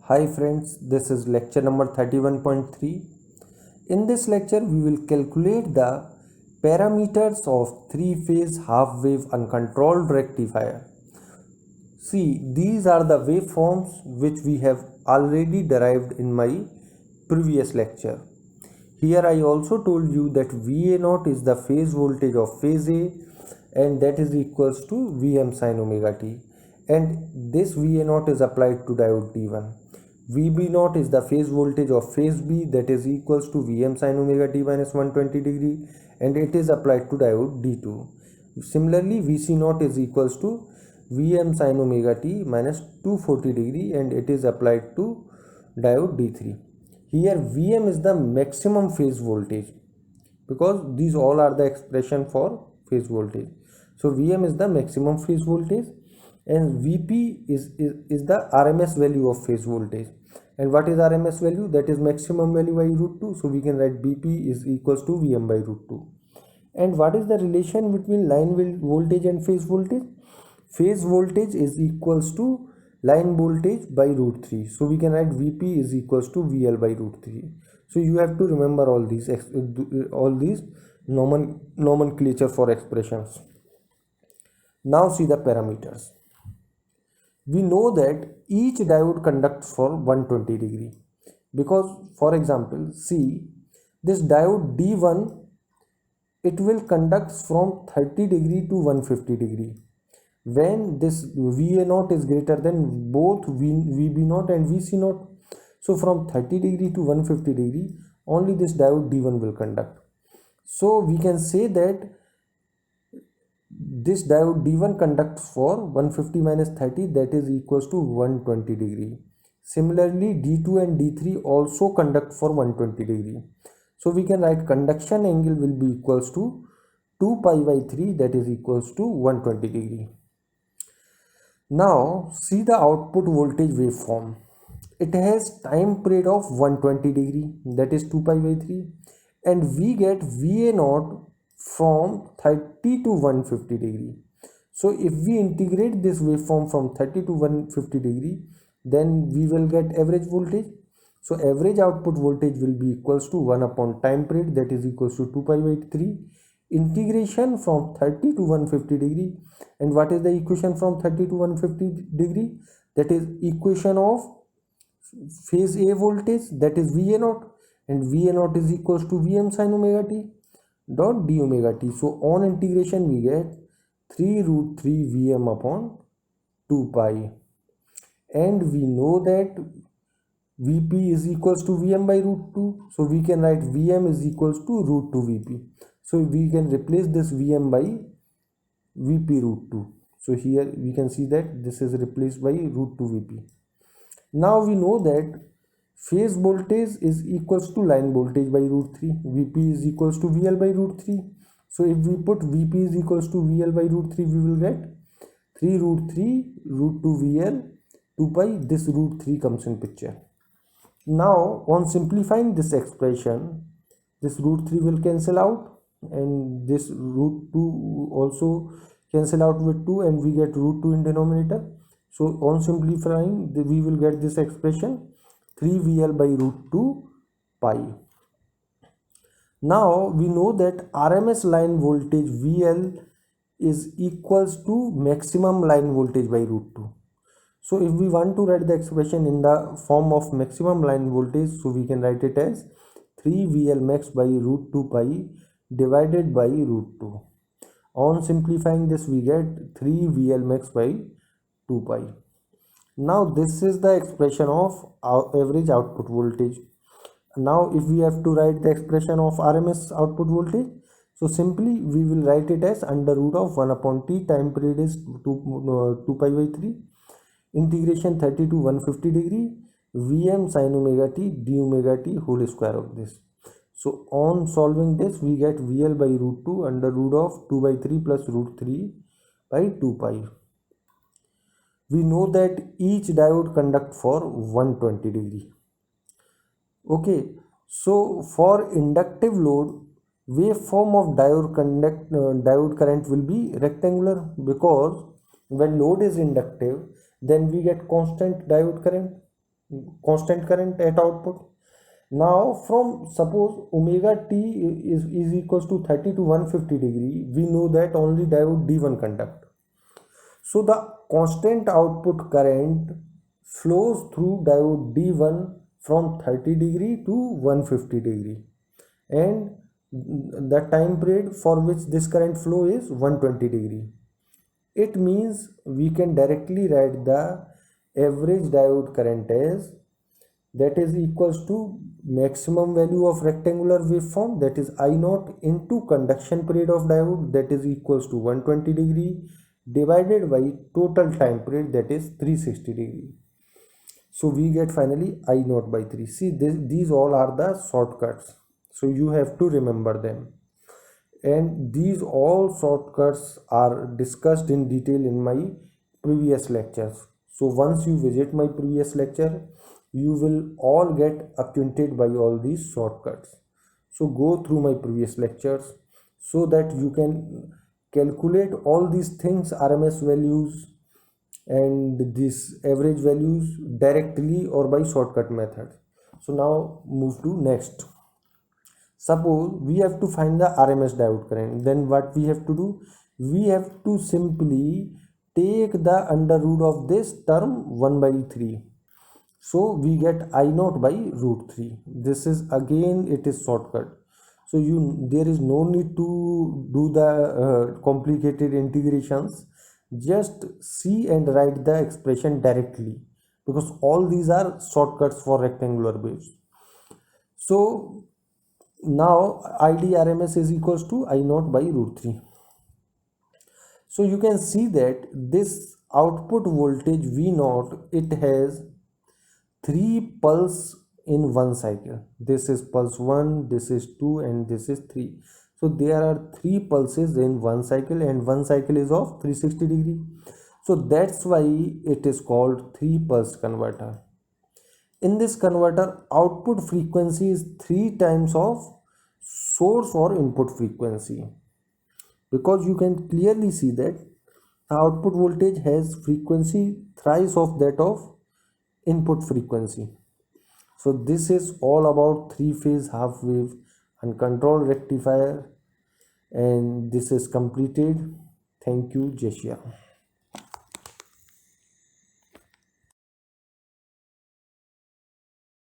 Hi friends, this is lecture number 31.3. In this lecture, we will calculate the parameters of three-phase half-wave uncontrolled rectifier. See, these are the waveforms which we have already derived in my previous lecture. Here I also told you that VA0 is the phase voltage of phase A and that is equals to Vm sin omega t, and this VA0 is applied to diode D1. VB0 is the phase voltage of phase B, that is equals to Vm sin omega t minus 120 degree, and it is applied to diode D2. Similarly, VC0 is equals to Vm sin omega t minus 240 degree, and it is applied to diode D3. Here Vm is the maximum phase voltage because these all are the expression for phase voltage. So Vm is the maximum phase voltage and Vp is the RMS value of phase voltage. And what is RMS value? That is maximum value by root 2. So we can write Bp is equals to Vm by root 2. And what is the relation between line voltage and phase voltage? Phase voltage is equals to line voltage by root 3. So we can write Vp is equals to VL by root 3. So you have to remember all these nomenclature for expressions. Now see the parameters. We know that each diode conducts for 120 degree because, for example, see this diode D1, it will conduct from 30 degree to 150 degree. When this VA0 is greater than both VB0 and VC0. So from 30 degree to 150 degree, only this diode D1 will conduct. So we can say that this diode D1 conducts for 150 minus 30, that is equals to 120 degree. Similarly, D2 and D3 also conduct for 120 degree. So we can write conduction angle will be equals to 2 pi by 3, that is equals to 120 degree. Now see the output voltage waveform. It has time period of 120 degree, that is 2 pi by 3, and we get VA0 from 30 to 150 degree. So if we integrate this waveform from 30 to 150 degree, then we will get average voltage. So average output voltage will be equals to 1 upon time period, that is equals to 2 pi by 3, integration from 30 to 150 degree. And what is the equation from 30 to 150 degree? That is equation of phase A voltage, that is VA0, and VA0 is equals to Vm sin omega t dot d omega t. So on integration we get 3 root 3 Vm upon 2 pi, and we know that Vp is equals to Vm by root 2. So we can write Vm is equals to root 2 Vp. So we can replace this Vm by Vp root 2. So here we can see that this is replaced by root 2 Vp. Now we know that phase voltage is equals to line voltage by root 3. Vp is equals to VL by root 3. So if we put Vp is equals to VL by root 3, we will get 3 root 3 root 2 VL 2 pi. This root 3 comes in picture. Now on simplifying this expression, this root 3 will cancel out and this root 2 also cancel out with 2, and we get root 2 in denominator. So on simplifying, we will get this expression 3VL by root 2 pi. Now we know that RMS line voltage VL is equals to maximum line voltage by root 2. So if we want to write the expression in the form of maximum line voltage, so we can write it as 3VL max by root 2 pi divided by root 2. On simplifying this, we get 3VL max by 2 pi. Now this is the expression of our average output voltage. Now if we have to write the expression of RMS output voltage, so simply we will write it as under root of 1 upon t, time period is 2 pi by 3, integration 30 to 150 degree, Vm sin omega t d omega t whole square of this. So on solving this, we get VL by root 2 under root of 2 by 3 plus root 3 by 2 pi. We know that each diode conduct for 120 degree. Okay, so for inductive load, waveform of diode current will be rectangular, because when load is inductive, then we get constant diode current. constant current at output. Now from suppose omega t is equals to 30 to 150 degree, we know that only diode D1 conduct. So the constant output current flows through diode D1 from 30 degree to 150 degree, and the time period for which this current flow is 120 degree. It means we can directly write the average diode current as, that is equals to maximum value of rectangular waveform, that is I naught, into conduction period of diode, that is equals to 120 degree, divided by total time period, that is 360 degree. So we get finally I naught by 3. See, these all are the shortcuts, so you have to remember them, and these all shortcuts are discussed in detail in my previous lectures. So once you visit my previous lecture, you will all get acquainted by all these shortcuts. So go through my previous lectures so that you can calculate all these things, RMS values and these average values, directly or by shortcut method. So now move to next. Suppose we have to find the RMS diode current, then what we have to do? We have to simply take the under root of this term 1 by 3. So we get I naught by root 3. This is again, it is shortcut. So there is no need to do the complicated integrations. Just see and write the expression directly, because all these are shortcuts for rectangular waves. So now IDRMS is equals to I naught by root 3. So you can see that this output voltage V naught, it has 3 pulse in one cycle. This is pulse 1, this is 2, and this is 3. So there are 3 pulses in one cycle, and one cycle is of 360 degree. So that's why it is called 3 pulse converter. In this converter, output frequency is 3 times of source or input frequency, because you can clearly see that the output voltage has frequency thrice of that of input frequency. So this is all about 3-phase half wave uncontrolled rectifier, and this is completed. Thank you, Jeshia.